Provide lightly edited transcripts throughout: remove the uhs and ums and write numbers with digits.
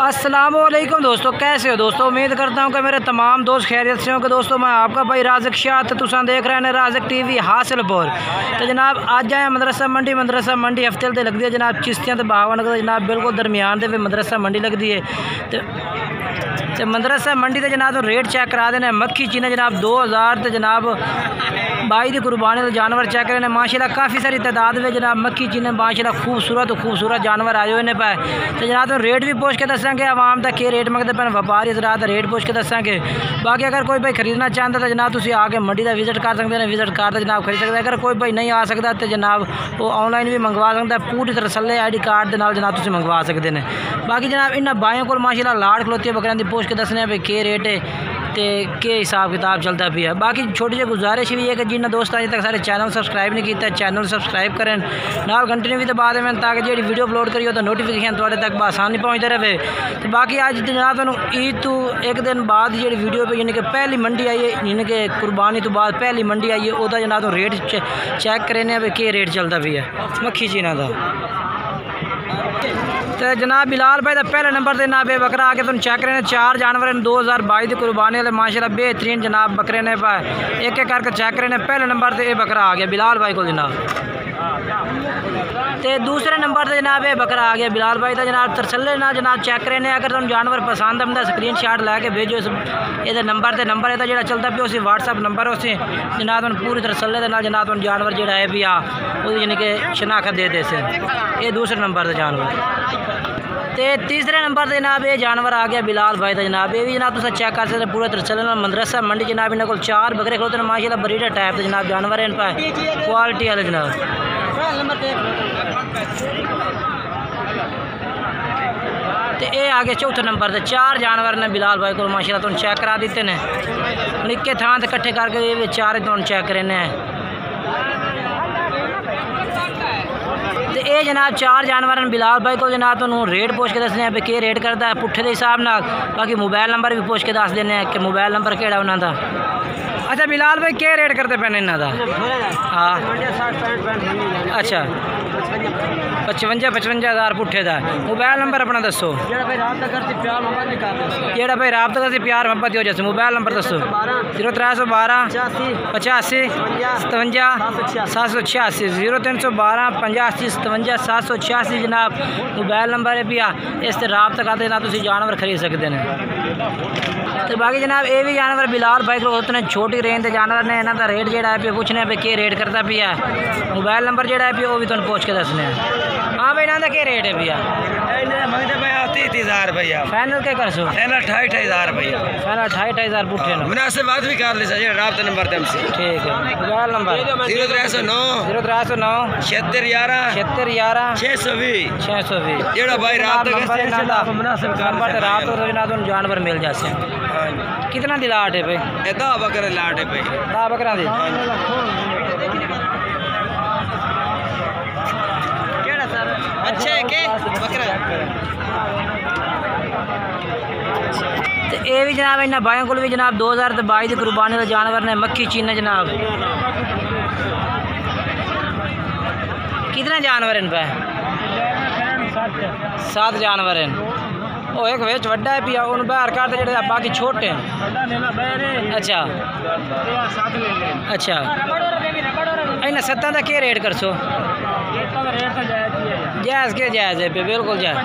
अस्सलामुअलैकुम दोस्तों, कैसे हो दोस्तों। उम्मीद करता हूँ कि मेरे तमाम दोस्त खैरियत से होंगे। दोस्तों मैं आपका भाई राज़िक शाह, तो तुम देख रहे हैं राज़िक टीवी हासिलपुर। तो जनाब आज आए मदरसा मंडी हफ्ते ते लगती है जनाब चिश्तियाँ तो भावनगर जनाब बिल्कुल दरमियान से मदरसा मंडी लगती है। तो मदरसा मंडी से जनाब रेट चेक करा देने। मक्खी चीने जनाब 2000 तो जनाब बाई की कुर्बानी तो जानवर चेक करें माशाल्लाह काफ़ी सारी तादाद में जनाब मक्खी चीने माशाल्लाह खूबसूरत जानवर आए हुए ने पाए। तो जनाब रेट भी पूछ के दसांगे आवाम तक के रेट मंगते पे व्यापारी हज़रात रेट पूछ के दसांगे। बाकी अगर कोई भाई खरीदना चाहता तो जनाब तुम आके मंडी का विजिट कर सकते हैं, विजिट कर जनाब खरीद सकते। अगर कोई भाई नहीं आ सकता तो जनाब वो ऑनलाइन भी मंगवा सकता है, पूरी तरह तसल्ले ID कार्ड के नाल जनाब तुम मंगवा सकते हैं। बाकी जनाब इन्होंने बाइयों को माशाल्लाह लाड़ खलोती है बकरियां की पूछ के दसने भाई के रेट है तो के हिसाब किताब चलता भी है। बाकी छोटी जी गुजारिश भी है कि जिन्हें दोस्त अजे तक सारे चैनल सबसक्राइब नहीं किया चैनल सबसक्राइब करें, नाल घंटे भी दबा दें ताकि जी वीडियो अपलोड करिए तो नोटिफिकेशन थोड़े तक आसानी पहुँचते रहे। तो बाकी अज जनाब तुम ईद तो एक दिन बाद जी वीडियो पे यानी कि पहली मंडी आई है, यानी कि कुर्बानी तो बाद पहली मंडी आई है, वह जनाब तुम रेट चेक करें भाई के रेट चलता भी है मक्खी चीना का। तो जनाब बिलाल भाई का पहले नंबर से जनाब बकरा आके तुम चेक करें 4 जानवर 2022 की कुर्बानी वाले माशाल्लाह बेहतरीन जनाब बकरे ने पाए। एक एक करके चेक करें पहले नंबर से ये बकरा आ गया बिलाल भाई को जनाब। तो दूसरे नंबर से जनाब ये बकरा आ गया बिलाल भाई का जनाब तरसले ना जनाब चेक करें। अगर तुम जानवर पसंद आंदा स्क्रीन शॉट लैके भेजो ये नंबर से नंबर है जो चलता पे उसी व्हाट्सअप नंबर उसी जनाब तुम पूरी तरसले के जनाब तुम जानवर जो है भी आ यानी कि शनाख्त दे दे से। ये दूसरे नंबर से जानवर। तो तीसरे नंबर से जनाब ये जानवर आ गया बिलाल भाई का जनाब। ये भी जनाब तुम चेक कर सकते पूरे तरह चलना मदरसा मंडी जनाब इन्होंने को 4 बकरे खलोते हैं माशाल्लाह बरीडा टाइप के जनाब जानवर इन पर क्वालिटी वाले जनाब। तो ये आ गया चौथे नंबर से 4 जानवर ने बिलाल भाई को माशाल्लाह तुम चेक करा देते हैं निक्के थान से कट्ठे करके ये 4 तुम चेक करें। तो ये जनाब 4 जानवर बिलाल भाई को जनाब तुम रेट पूछ के दसने भाई के रेट करता है पुट्ठे के हिसाब न। बाकी मोबाइल नंबर भी पूछ के दस देने कि मोबाइल नंबर केड़ा उन्होंने। अच्छा बिलाल भाई क्या रेट करते पे इन्हों का। हाँ अच्छा 55,000 पुट्ठे का। मोबाइल नंबर अपना दसो जोड़ा भाई राबता करते प्यार मोहब्बत हो जैसे। मोबाइल नंबर दसो 0312 85 57 786 0312 85 57 786 जनाब मोबाइल नंबर है पिया। इस राबता करते ना तुम जानवर खरीद सकते हैं। तो बाकी जनाब ये भी जानवर बिलाल भाई को होते हैं छोटी रेंज के जानवर ने इन्हों का रेट जोड़ा है पूछने पे के रेट करता पिया। मोबाइल नंबर जोड़ा है वो भी तुम पूछ के दसने। हाँ भाई इन्हों का क्या रेट है भैया। 30,000 भैया फाइनल क्या कर सो। फाइनल 28,000 भैया फाइनल 28,000 पुट्ठे ना मुनासिब बात भी कर ले राबता नंबर तुमसे। ठीक है मोबाइल नंबर 0309 76 11 620 जेड़ा भाई राबता नंबर जानवर मिल जाते। कितना दी लाट है भाई। 10 बकरे लाट है भाई 10 बकरा दी। अच्छे के बकरा। तो ये भी जनाब इन्हें भाइयों को भी जनाब 2022 की कुर्बानी का जानवर ने मक्खी चीने जनाब। कितने जानवर इन पे 7 जानवर हैं। वो एक वेच वड्डा है पिया उन बाहर काटते जो बाकी छोटे हैं। अच्छा अच्छा इन्हें 7 का क्या रेट कर सो। जायज़ के जायज़ है बिल्कुल जायज़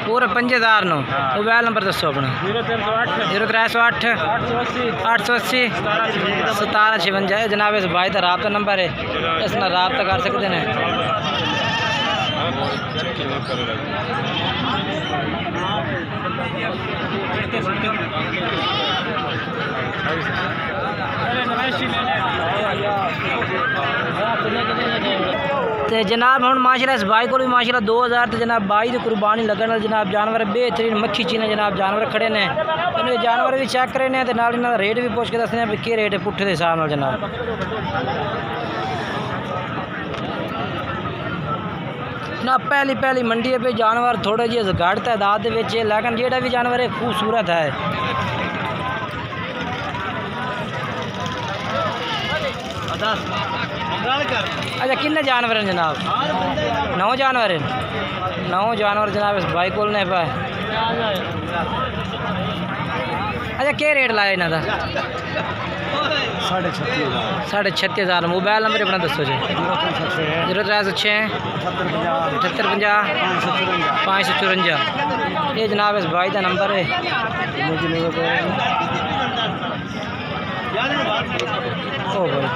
पूरे 5,000 नो। मोबाइल नंबर दसो अपना 0308 880 1756 जनाब इस भाई का राबता नंबर है इस राबता कर सकते हैं। तो जनाब हम माशाल्लाह इस भाई को भी माशाल्लाह 2000 तो जनाब 22 की कुर्बानी लगन जनाब जानवर बेहतरीन मक्खी चीने जनाब जानवर खड़े ने। इन्हें जानवर भी चेक करे ने नाल इन्हों रेट भी पूछ के दसने भी के रेट है पुट्ठे के हिसाब नाल जनाब। ना पहली मंडी पे जानवर थोड़े जी घट तादाद लेकिन जेड़ा भी जानवर है खूबसूरत है। अच्छा किन्ने जानवर हैं जनाब। 9 जानवर हैं। 9 जानवर जनाब इस भाई को ने पाए अच्छा क्या रेट लाया इन्हों का? 36,500। मोबाइल नंबर अपना दसो जी। 0306 7850 554। ये जनाब इस भाई का नंबर है। ओ भाई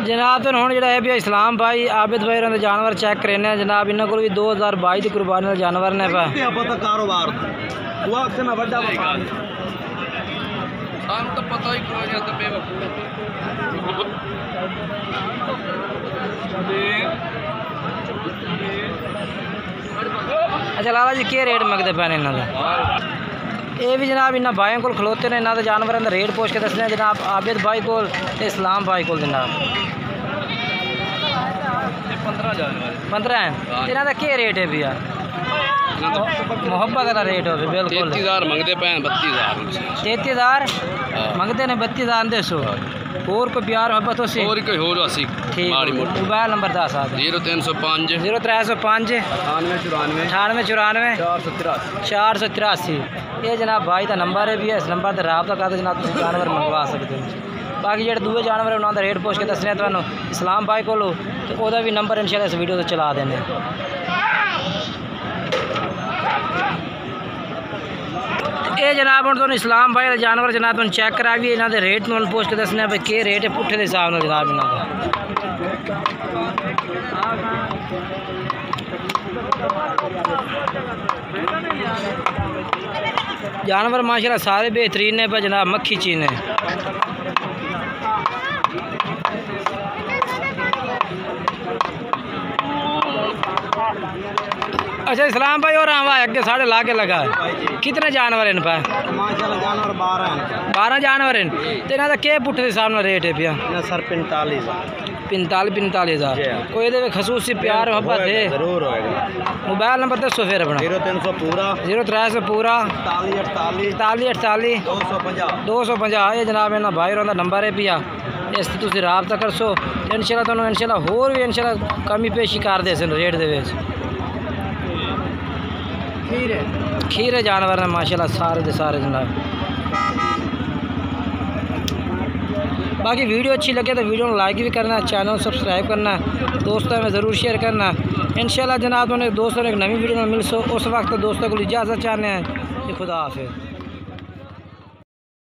जनाब तो हूँ जो है भी इस्लाम भाई आबिद भाई उन्होंने जानवर चेक करने जनाब इन्होंने को भी 2022 की कुर्बानी जानवर ने कारोबार अच्छा लाला जी क्या रेट मंगते पे इन्हों का? ये भी जनाब इन्होंने भाइयों को खलोते हैं इन्होंने जानवरों का रेट पूछ के दसने जनाब आबिद भाई को इस्लाम भाई को जनाब 15 है। इन्हों का क्या रेट है भैया? मोहब्बत वाला रेट हो बिल्कुल 33,000 मंगते पे 32,000 मंगते ने 32,000 दसो और कोई प्यार मोहब्बत हो सी और कोई हो सी ठीक। Mobile number 10 0305 0305 9894 483। ये जनाब भाई का नंबर है भी है इस नंबर पर रबता करके जनाब तुम जानवर मंगवा सकते हो। बाकी जो दूए जानवर उन्होंने रेट पूछ के दसने तो इस्लाम भाई को तो वह भी नंबर इंशाल्लाह इस वीडियो से चला देने। ये जनाब हम तुम इस्लाम भाई जानवर जनाब तुम चेक करा भी इन्होंने रेट तुम पूछ के दसने भाई के रेट है पुट्ठे के हिसाब से जनाब इन्हों जानवर माशाल्लाह सारे बेहतरीन है पर जनाब मक्खी चीन है। अच्छा इस्लाम भाई और हवा अगे साढ़े ला के लगा है कितने जानवर इन पर? माशाल्लाह जानवर 12 जानवर हैं। तो इन्हों का क्या पुट्ठे के हिसाब से रेट है भैया? सर 45,000 कोई ये खसूसी प्यार मोहब्बत है जरूर होएगा। मोबाइल नंबर दसो फिर अपना 0300 पूरा 0300 पूरा 48 250। ये जनाब इन्होंने भाई का नंबर है भैया इस तुम रबता कर सो इंशाल्लाह तुहानू इंशाल्लाह होर भी इंशाल्लाह कमी पेशी कर दे रेट दे खीरे जानवर ने माशाल्लाह सारे दे सारे जनाब। बाकी वीडियो अच्छी लगे तो वीडियो को लाइक भी करना चैनल सब्सक्राइब करना दोस्तों में ज़रूर शेयर करना। इंशाल्लाह जनाब उन्हें दोस्तों ने एक नई वीडियो में मिल सो उस वक्त दोस्तों को इजाज़त चाहते हैं। खुदा हाफिज़।